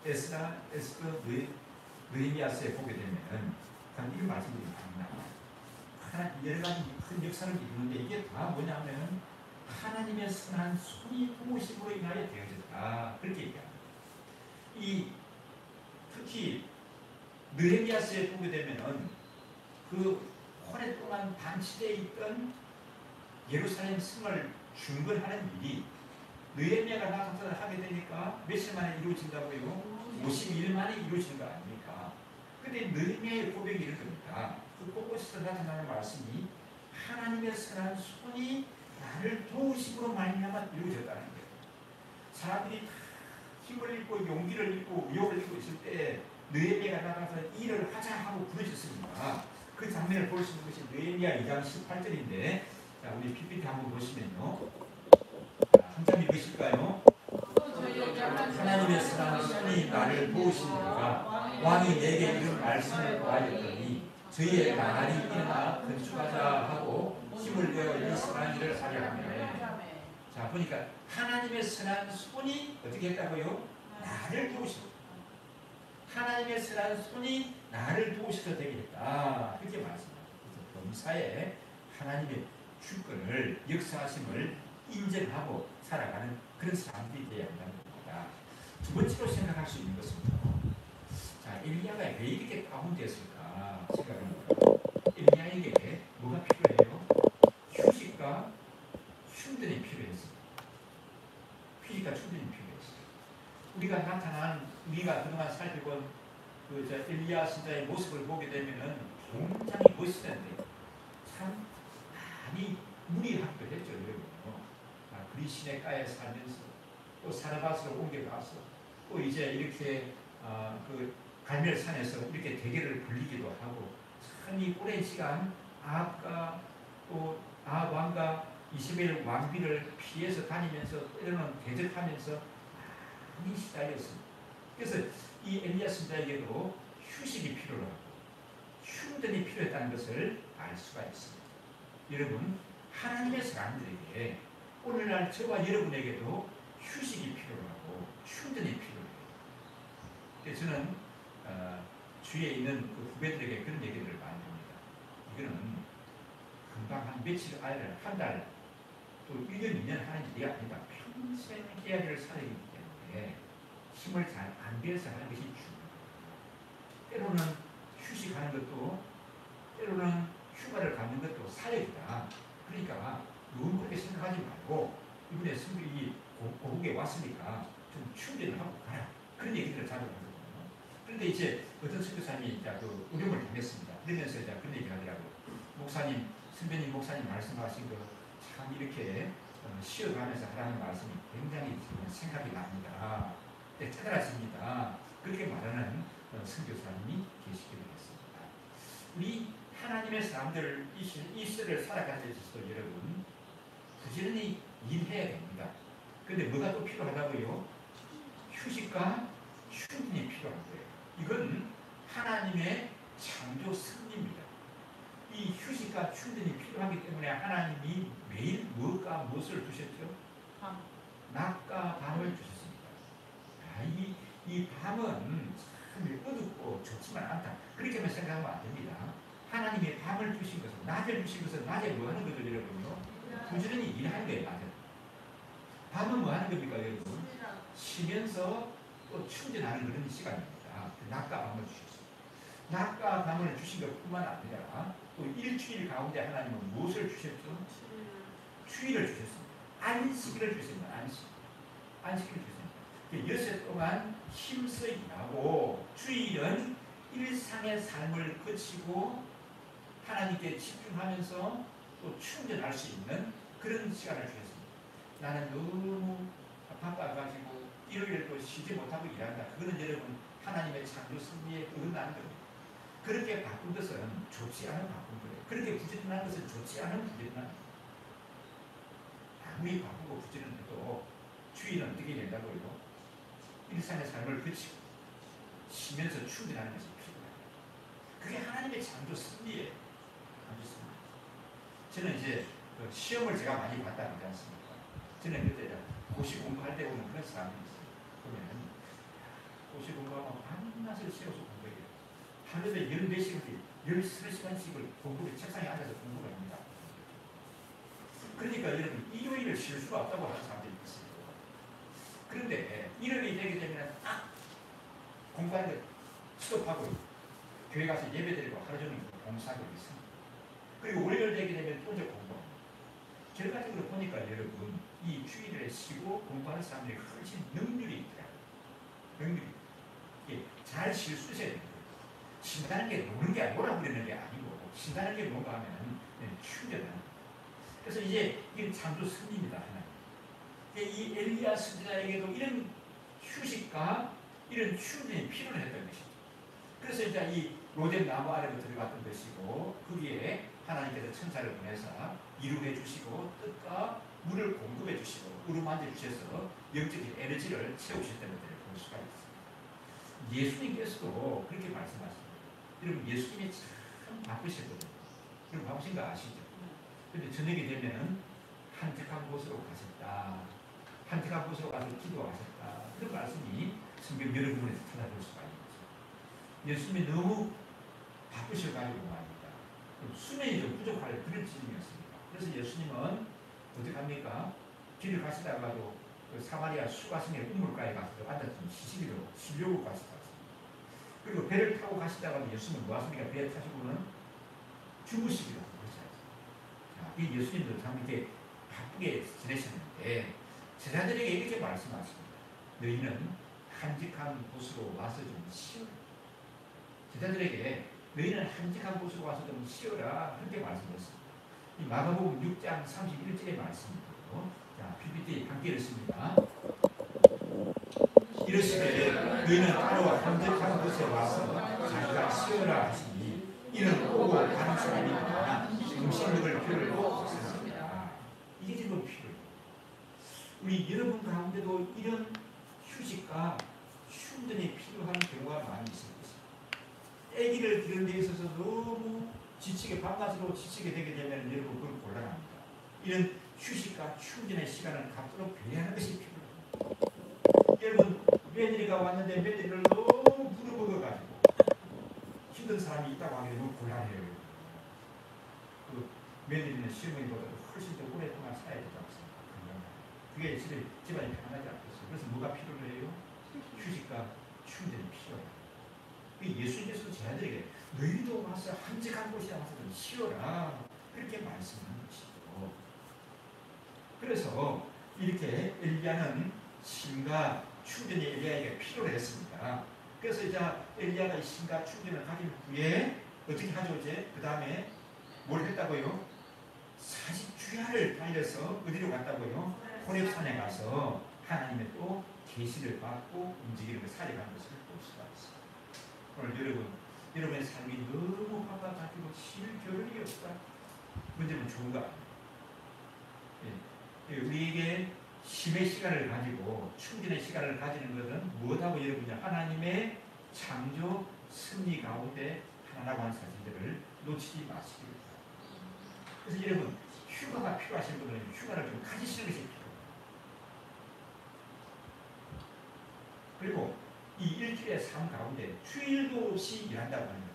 에스라, 느헤미야서에 보게 되면은 이런 말씀들이 많이 나와요. 여러 가지 큰 역사를 이루는데 이게 다 뭐냐면 하나님의 선한 손이 도우심으로 인하여 되어졌다. 그렇게 얘기합니다. 특히 느헤미야서에 보게 되면은 그 오랫동안 반치되어 있던 예루살렘 성을 중건하는 일이 느헤미야가 나타나서 하게 되니까 며칠 만에 이루어진다고요? 52일 만에 이루어지는 거 아닙니까? 근데 느헤미야의 고백이 이런 겁니다. 그 곳곳에서 나타나는 말씀이 하나님의 선한 손이 나를 도우심으로 말미암아 이루어졌다는 거예요. 사람들이 다 힘을 잃고 용기를 잃고 위협을 잃고 있을 때 느헤미야가 나가서 일을 하자 하고 부르셨습니다. 그 장면을 볼 수 있는 것이 느헤미야 2장 18절인데 자, 우리 PPT 한번 보시면요. 한 장 읽으실까요? 하나님의 선한 손이 나를 도우시니까 왕이 내게 이런 말씀을 보았더니 저희의 날이 일어나 건축하자 하고 힘을 내어 이 선한 일을 하려 하며 자 보니까 하나님의 선한 손이 어떻게 했다고요? 나를 도우시고 하나님의 선한 손이 나를 도우셔서 되게 했다. 그렇게 말씀합니다. 그래서 범사에 하나님의 주권을 역사하심을 인정하고 살아가는 그런 사람들이 되어야 한다는 겁니다. 두 번째로 생각할 수 있는 것은 자 엘리야가 왜 이렇게 다운되었을까 생각합니다. 엘리야에게 뭐가 필요해요? 휴식과 충전이 필요했습니다. 휴식과 충전이 필요했어요. 우리가 그동안 살펴본 엘리야 신자의 모습을 보게 되면은 굉장히 멋있는데 참 많이 무리하기도 했죠. 여러분. 그리시네 가에 살면서 또 사르밧으로 옮겨가서 또 이제 이렇게 그 갈멜산에서 이렇게 대결을 벌리기도 하고 참 이 오랜 시간 아합과 또 아합 왕과 이스마엘 왕비를 피해서 다니면서 때로는 대적하면서 많이 시달렸습니다. 그래서 이 엘리야 선자에게도 휴식이 필요하고 충전이 필요했다는 것을 알 수가 있습니다. 여러분 하나님의 사람들에게 오늘날 저와 여러분에게도 휴식이 필요하고 충전이 필요해요. 그래서 저는 주위에 있는 그 후배들에게 그런 얘기들을 많이 합니다. 이거는 금방 한 며칠 아이를 한 달 또 1년, 2년 하는 일이 아니다. 평생 계약을 살아야 하기 때문에 힘을 잘 안 빌어서 하는 것이 중요합니다. 때로는 휴식하는 것도 때로는 휴가를 갖는 것도 사역이다. 그러니까 너무 그렇게 생각하지 말고 이번에 성경이 고국에 왔으니까 좀 충전을 하고 가라. 그런 얘기들을 자주 하거든요. 그런데 이제 어떤 선교사님이 그 어려움을 당했습니다. 그러면서 이제 그런 얘기 하더라고요. 목사님, 선배님 목사님 말씀하신 거 참 이렇게 쉬어가면서 하라는 말씀이 굉장히 생각이 납니다. 네, 깨달아집니다. 그렇게 말하는 선교사님이 계시기도 했습니다. 우리 하나님의 사람들 이 시대를 살아가는 데 있어서 여러분 부지런히 일해야 됩니다. 그런데 뭐가 또 필요하다고요? 휴식과 충분히 필요한 거예요. 이건 하나님의 창조 섭리입니다. 이 휴식과 충전이 필요하기 때문에 하나님이 매일 무엇을 주셨죠? 밤. 낮과 밤을 주셨습니다. 이 밤은 참 어둡고 좋지만 않다. 그렇게만 생각하면 안 됩니다. 하나님이 밤을 주신 것은, 낮을 주신 것은 낮에 뭐 하는 거죠, 여러분요? 부지런히 일하는 거예요, 낮에. 밤은 뭐 하는 겁니까, 여러분? 쉬면서 또 충전하는 그런 시간입니다. 낮과 밤을 주셨습니다. 낮과 밤을 주신 것뿐만 아니라 또 일주일 가운데 하나님은 무엇을 주셨죠? 주일을 주셨습니다. 안식일을 주셨습니다. 안식일을 주셨습니다. 여섯 동안 힘써 일하고 주일은 일상의 삶을 거치고 하나님께 집중하면서 또 충전할 수 있는 그런 시간을 주셨습니다. 나는 너무 바빠가지고 일요일도 쉬지 못하고 일한다. 그거는 여러분 하나님의 창조 섭리에 어긋나는 겁니다. 그렇게 바쁜 것은 좋지 않은 바쁜 거예요. 그렇게 부지런한 것은 좋지 않은 부지런한 거예요. 아무리 바쁘고 부지런해도 주일은 어떻게 된다고요? 일상의 삶을 거치고 쉬면서 충전하는 것이 필요합니다. 그게 하나님의 창조 섭리예요. 저는 이제 시험을 제가 많이 봤다 그러지 않습니까? 저는 그때 고시 공부할 때 보면 그런 사람들이 있어요. 보면 고시 공부하면 밤낮을 새워서 공부해요. 하루에 14시간씩, 13시간씩을 공부를 책상에 앉아서 공부를 합니다. 그러니까 여러분 일요일을 쉴 수가 없다고 하는 사람들이 있어요. 그런데 일요일이 되게 되면 딱 공부하는 걸 스톱하고 교회 가서 예배드리고 하루 종일 봉사하고 있습니다. 그리고 월요일 되게 되면 또 이제 공부합니다. 결과적으로 보니까 여러분 이 주일에 쉬고 공부하는 사람들이 훨씬 능률이 있더라고요. 능률이. 잘 쉴 수 있어야 됩니다. 쉰다는 게 노는 게 뭐라고 그러는 게 아니고 쉰다는 게 뭔가 하면 충전하는 거예요. 그래서 이제 이게 창조 섭리입니다. 이 엘리야 선지자에게도 이런 휴식과 이런 충전이 필요를 했던 것이죠. 그래서 이제 이 로뎀 나무 아래로 들어갔던 것이고 거기에 하나님께서 천사를 보내서 이루게 주시고 뜻과 물을 공급해 주시고 우르만져 주셔서 영적인 에너지를 채우셨다는 것을 볼 수가 있습니다. 예수님께서도 그렇게 말씀하십니다. 여러분 예수님이 참 바쁘셨거든요. 여러분 바쁘신 거 아시죠? 근데 저녁이 되면은 한적한 곳으로 가셨다. 한적한 곳으로 가서 기도하셨다. 그런 말씀이 성경 여러 부분에서 찾아볼 수가 있죠. 예수님이 너무 바쁘셔가지고 말입니다. 수면이 좀 부족할 그런 지점이었습니다. 그래서 예수님은 어떻게 합니까? 길을 가시다가도 그 사마리아 수가성의 우물가에 가서 앉아서 쉬시기로 쉬려고 가시다. 그리고 배를 타고 가시다가도 예수님은 뭐 하십니까? 배에 타시고는 주무시기로 하셨어요. 이 예수님도 참 이렇게 바쁘게 지내셨는데 제자들에게 이렇게 말씀하십니다. 너희는 한직한 곳으로 와서 좀 쉬어라. 제자들에게 너희는 한직한 곳으로 와서 좀 쉬어라. 그렇게 말씀했습니다. 이 마가복음 6장 31절의 말씀이고, 자, PPT 함께 읽습니다. 이르시되 너희는 따로 한적한 곳에 와서 자기가 쉬어라 하시니 이는 오고 가는 사람이니까 음식을 필요로 없습니다. 이게 지금 필요해요. 우리 여러분 가운데도 이런 휴식과 충전이 필요한 경우가 많이 있을 것입니다. 아기를 기르는 데 있어서 너무 지치게 밤낮으로 지치게 되게 되면 여러분 그건 곤란합니다. 이런 휴식과 충전의 시간을 갖도록 배려하는 것이 필요합니다. 여러분 며느리가 왔는데 며느리를 너무 부르먹어가지고 힘든 사람이 있다고 하게 되면 곤란해요. 그 며느리는 시어머니보다도 훨씬 더 오랫동안 살아야 된다고 생각합니다. 그게 집안이 편하지 않겠어요. 그래서 뭐가 필요해요? 휴식과 충전이 필요해요. 예수님께서 제자들에게 너희도 와서 한적한 곳에 와서 좀 쉬어라 그렇게 말씀하는 것이죠. 그래서 이렇게 엘리야는 쉼과 충전이 엘리야에게 필요로 했습니다. 그래서 이제 엘리야가 쉼과 충전을 가진 후에 어떻게 하죠? 이제 그 다음에 뭘 했다고요? 40주야를 달려서 어디로 갔다고요? 호렙산에 가서 하나님의 또 계시를 받고 움직이는 걸 살아가는 것을 볼 수가 있습니다. 오늘 여러분의 삶이 너무 바빠가지고 쉴 겨를이 없다. 문제는 좋은 거 아닙니다. 우리에게 쉼의 시간을 가지고 충전의 시간을 가지는 것은 무엇하고 여러분이 하나님의 창조 승리 가운데 하나라고 하는 사실들을 놓치지 마시기 바랍니다. 그래서 여러분 휴가가 필요하신 분들은 휴가를 좀 가지시는 것이 필요합니다. 그리고 이 일주일의 삶 가운데 주일도 없이 일한다고 하는 것,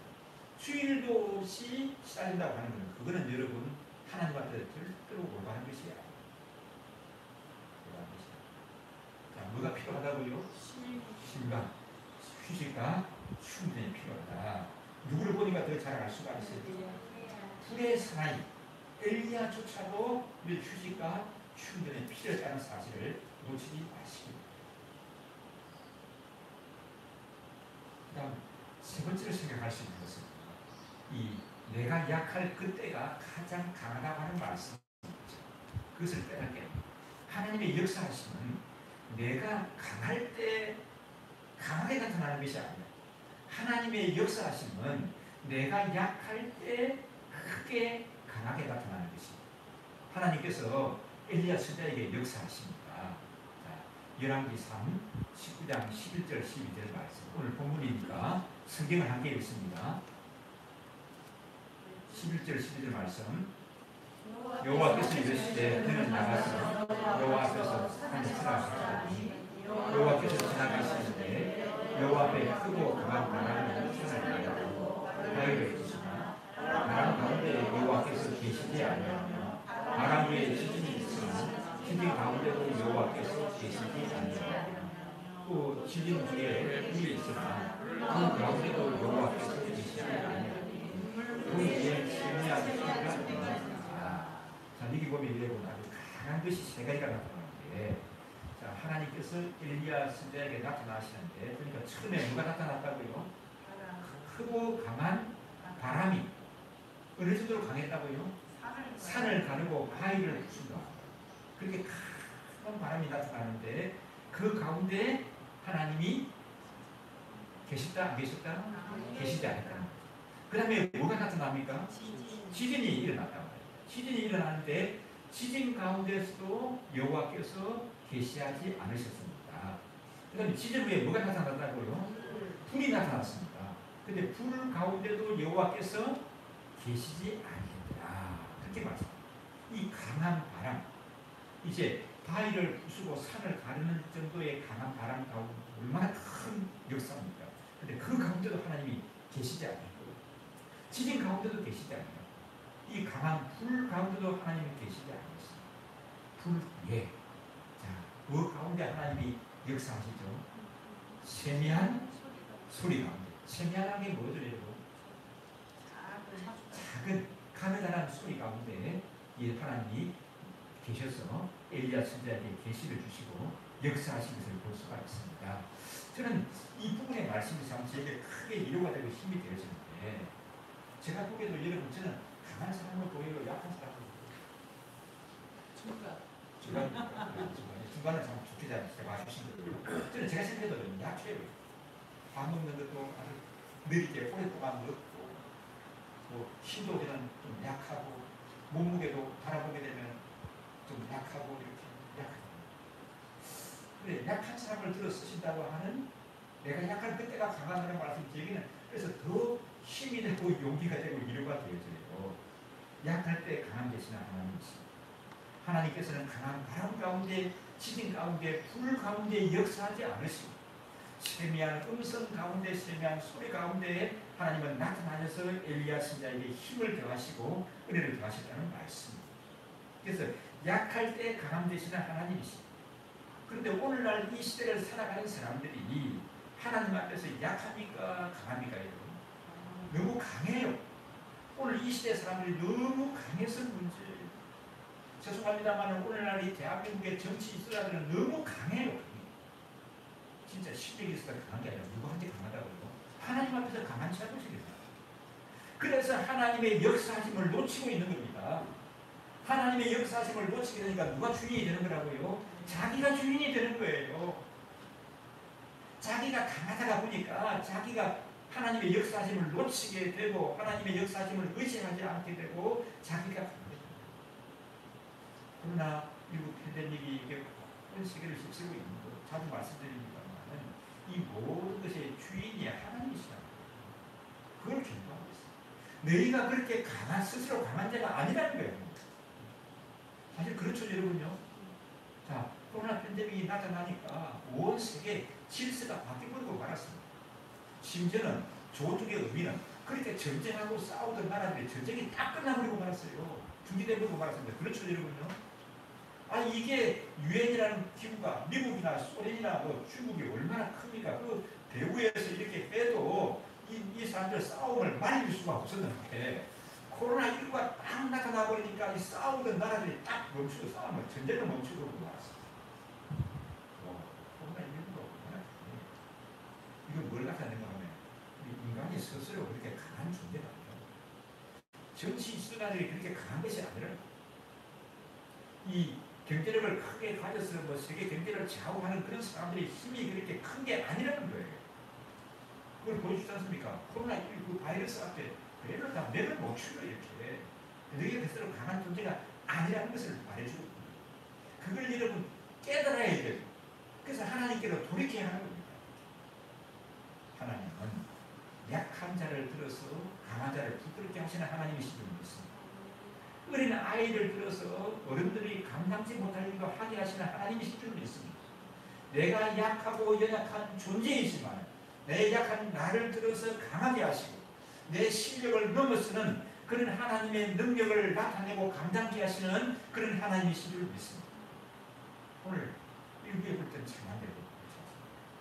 주일도 없이 시달린다고 하는 것, 그거는 여러분 하나님 앞에 절대로 올바른 것이 아니에요. 자, 뭐가 필요하다고요? 쉼과 휴식과 충분히 필요하다. 누구를 보니까 더 잘 알 수가 있어요. 불의 사나이 엘리야조차도 우리 휴식과 충분히 필요하다는 사실을 놓치지 마시기 바랍니다. 그 다음 세 번째로 생각할 수 있는 것은 이 내가 약할 그때가 가장 강하다고 하는 말씀이죠. 그것을 깨닫게 하나님의 역사하심은 내가 강할 때 강하게 나타나는 것이 아니라 하나님의 역사하심은 내가 약할 때 크게 강하게 나타나는 것입니다. 하나님께서 엘리야 선지자에게 역사하십니다. 열왕기 3, 19장 11절 12절 말씀, 오늘 본문이니까 성경을 함께 읽습니다. 11절 12절 말씀, 여호와께서 이르시되 그는 나가서 여호와 앞에서 산에 지나가시더니 여호와께서 지나가시는데 여호와 앞에 크고 강한 바람이 산을 가르고 바위를 부시나 바람 가운데 여호와께서 계시지 아니하며 바람 위에 지진이 있으나 지진 가운데도 여호와께서 계시지 아니하며 또 지진 뒤에 불이 있으나 그 가운데도 여호와께서 계시지 아니하며 그 위에 심리하게 소리가 자, 여기 보면 여러분 아주 강한 것이 세 가지가 나타나는데, 자, 하나님께서 엘리야 선지자에게 나타나시는데, 그러니까 처음에 누가 나타났다고요? 크고 강한 바람이 어느 정도로 강했다고요? 산을 가르고 바위를 부순다. 그렇게 큰 바람이 나타나는데 그 가운데 하나님이 계셨다 안 계셨다? 계시지 않았다. 그 다음에 뭐가 나타납니까? 지진이 일어났다. 지진이 일어나는데 지진 가운데서도 여호와께서 계시하지 않으셨습니다. 그 다음에 지진 후에 뭐가 나타났다고요? 불이 나타났습니다. 근데 불 가운데도 여호와께서 계시지 않으셨다. 그렇게 말씀합니다. 이 강한 바람, 이제 바위를 부수고 산을 가르는 정도의 강한 바람 가운데 얼마나 큰 역사입니까? 근데 그 가운데도 하나님이 계시지 않아요. 지진 가운데도 계시지 않아요. 이 강한 불 가운데도 하나님이 계시지 않으셨습니다. 불 위에. 자, 그 가운데 하나님이 역사하시죠. 세미한 소리 가운데. 세미한한 게 뭐죠, 여러분? 작은 가느다란 소리 가운데 이 하나님이 계셔서 엘리야 선지자에게 계시를 주시고 역사하신 것을 볼 수가 있습니다. 저는 이 부분의 말씀이 참 제게 크게 위로가 되고 힘이 되어지는데, 제가 보기에도 여러분 저는 강한 사람을 보이고 약한 사람을 중간을 참 좋게 잘 봐주신 거예요. 저는 제가 생각해도 약해요. 밥 먹는 것도 아주 느리게 오랫동안 먹고, 뭐 힘도 저는 좀 약하고, 몸무게도 바라보게 되면 좀 약하고 이렇게 약합니다. 근데 약한 사람을 들어 쓰신다고 하는, 내가 약할 그때가 강하다는 말씀 얘기는 그래서 더 힘이 되고 용기가 되고 위로가 되어져요. 약할 때 강한 계시는 하나님이십니다. 하나님께서는 강한 바람 가운데, 지진 가운데, 불 가운데 역사하지 않으시고, 세미한 음성 가운데, 세미한 소리 가운데 하나님은 나타나셔서 엘리야 선지자에게 힘을 더하시고 은혜를 더하셨다는 말씀입니다. 그래서 약할 때 강함 되시는 하나님이십니다. 그런데 오늘날 이 시대를 살아가는 사람들이 하나님 앞에서 약합니까? 강합니까? 너무 강해요. 오늘 이 시대 사람들이 너무 강해서 문제예요. 죄송합니다만 오늘날 이 대한민국의 정치 인사들은 너무 강해요. 진짜 실력이 있어서 강한 게 아니라 누구한테 강하다고요? 하나님 앞에서 강한 지 않으시겠다. 그래서 하나님의 역사하심을 놓치고 있는 겁니다. 하나님의 역사하심을 놓치게 되니까 누가 주인이 되는 거라고요? 자기가 주인이 되는 거예요. 자기가 강하다가 보니까 자기가 하나님의 역사하심을 놓치게 되고, 하나님의 역사하심을 의지하지 않게 되고, 자기가 강해집니다. 그러나 미국 팬데믹이 이게 온 세계를 휩쓸고 있는 거 자주 말씀드립니다만, 이 모든 것의 주인이 하나님이시다. 그걸 경고하고 있어요. 너희가 그렇게 스스로 강한 자가 아니라는 거예요. 사실 그렇죠, 여러분요. 자, 코로나 팬데믹이 나타나니까 온 세계 질서가 바뀌고 말았습니다. 심지어는 조tuk의 의미는 그렇게 전쟁하고 싸우던 나라들이 전쟁이 다 끝나버리고 말았어요. 중지되버리고 말았습니다. 그렇죠, 여러분요. 이게 유엔이라는 기구가 미국이나 소련이나 뭐 중국이 얼마나 큽니까? 그 대구에서 이렇게 빼도 이 사람들 싸움을 말릴 수가 없었는데 코로나19가 딱 나타나 버리니까 이 싸우던 나라들이 딱 멈추고 싸움을 전쟁을 멈추고 말았어요. 코로나19가 이거 뭘 나타내는 거냐면 인간이 스스로 그렇게 강한 존재가 아니라 정치 수단들이 그렇게 강한 것이 아니라 이 경제력을 크게 가져서 뭐 세계 경제를 좌우하는 그런 사람들의 힘이 그렇게 큰 게 아니라는 거예요. 그걸 보여주지 않습니까? 코로나19 바이러스 앞에 그래도 다 내를 못 추려 이렇게. 너희가 스스로 강한 존재가 아니라는 것을 말해주고 그걸 여러분 깨달아야 돼요. 그래서 하나님께로 돌이켜야 하는 겁니다. 하나님은 약한 자를 들어서 강한 자를 부끄럽게 하시는 하나님이신 줄 믿습니다. 어린 아이를 들어서 어른들이 감당치 못할 일도 하게 하시는 하나님이신 줄 믿습니다. 내가 약하고 연약한 존재이지만 내 약한 나를 들어서 강하게 하시고 내 실력을 넘어서는 그런 하나님의 능력을 나타내고 감당케 하시는 그런 하나님이신 줄 믿습니다. 오늘 일부에 볼 때는 참 안 되고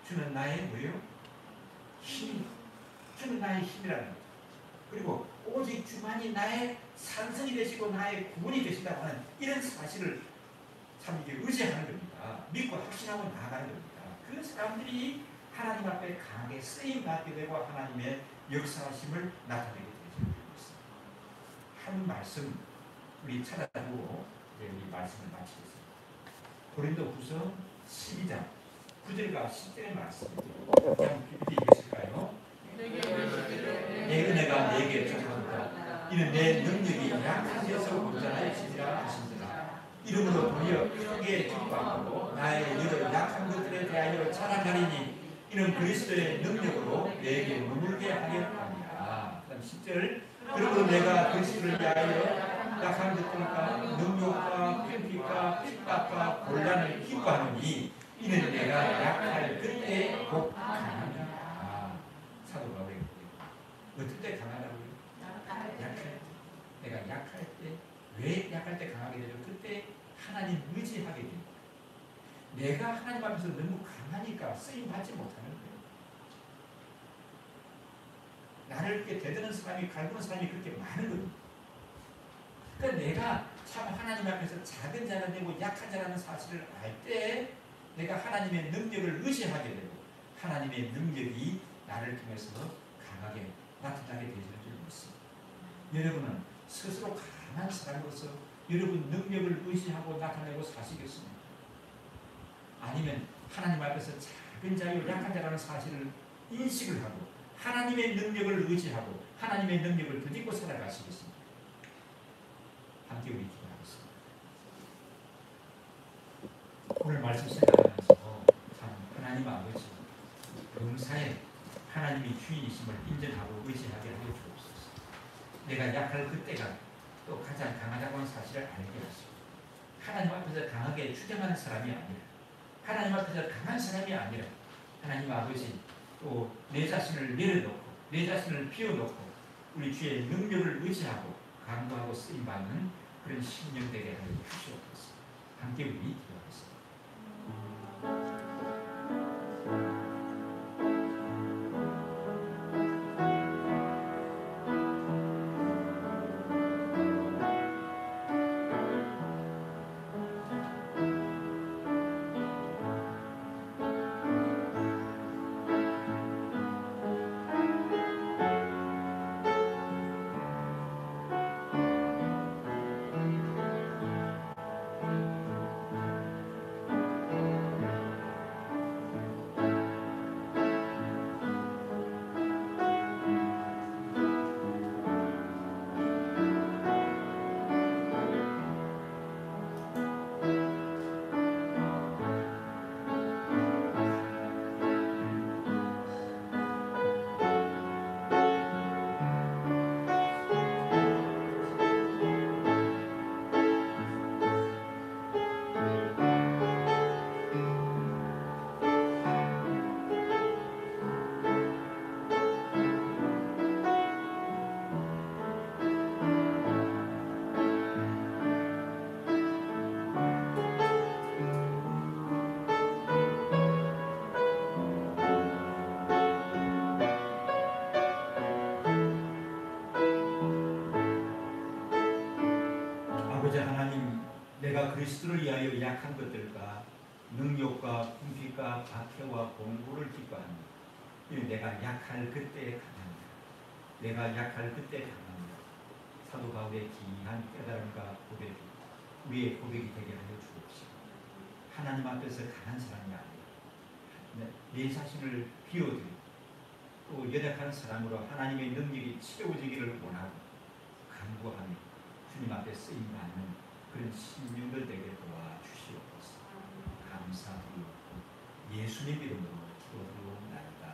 주는 나의 뭐예요? 힘. 주는 나의 힘이라는 거죠. 그리고 오직 주만이 나의 산성이 되시고 나의 구원이 되신다고 하는 이런 사실을 참 이게 의지하는 겁니다. 믿고 확신하고 나아가는 겁니다. 그 사람들이 하나님 앞에 강하게 쓰임받게 되고 하나님의 역사하심을 나타내게 되는 것입니다. 한 말씀 우리 찾아보고 이제 우리 말씀을 마치겠습니다. 고린도후서 12장 9절과 10절의 말씀입니다. 그냥 비비디 읽으실까요? 내 은혜가 내게 족하도다. 이는 내 능력이 약한 데서 온전하여지리라 하신다. 이름으로 도리어 크게 기뻐하고 나의 여러 약한 것들에 대하여 자랑하리니 이는 그리스도의 능력으로 내게 머물게 하려 합니다. 그다음 10절 그러므로 내가 그리스도를 위하여 약한 것들과 능욕과 편핍과 핍박과 곤란을 기뻐하노니 이는 내가 약할 그때 곧 강하니라. 사도 바울이 어떨 때 강하다고요? 약할 때. 내가 약할 때. 왜 약할 때 강하게 되죠? 그때 하나님 의지하게 됩니다. 내가 하나님 앞에서 너무 강하니까 쓰임받지 못하는 거예요. 나를 이렇게 대드는 사람이 갈구는 사람이 그렇게 많은 겁니다. 그러니까 내가 참 하나님 앞에서 작은 자가 되고 약한 자라는 사실을 알 때 내가 하나님의 능력을 의지하게 되고 하나님의 능력이 나를 통해서 강하게 나타나게 되는 줄 믿습니다. 여러분은 스스로 강한 사람으로서 여러분 능력을 의지하고 나타내고 사시겠습니까? 아니면 하나님 앞에서 작은 자요 약한 자라는 사실을 인식을 하고 하나님의 능력을 의지하고 하나님의 능력을 부딪고 살아가시겠습니까? 함께 우리 기도하겠습니다. 오늘 말씀 생각하면서 참 하나님 아버지 용사에 하나님이 주인이심을 인정하고 의지하게 하여 주옵소서. 내가 약할 그때가 또 가장 강하다고 하는 사실을 알게 하시고 하나님 앞에서 강하게 주장하는 사람이 아니라 하나님 앞에서 강한 사람이 아니라 하나님 아버지 또 내 자신을 내려놓고 내 자신을 비워놓고 우리 주의 능력을 의지하고 강구하고 쓰임받는 그런 신령 되게 하여 주시옵소서. 함께 우리 기도하겠습니다. 아버지 하나님, 내가 그리스도를 위하여 약한 것들과 능욕과 궁핍과 박해와 공고를 기뻐합니다. 내가 약할 그때에 강합니다. 내가 약할 그때에 강합니다. 사도 바울의 귀한 깨달음과 고백이 우리의 고백이 되게 하여 주옵시고, 하나님 앞에서 강한 사람이 아니라 내 자신을 비워드리고 또 연약한 사람으로 하나님의 능력이 채워지기를 원하고 간구하며 주님 앞에 쓰임받는 그런 신령들 되게 도와주시옵소서. 감사드리고 예수님 이름으로 기도드리옵나이다.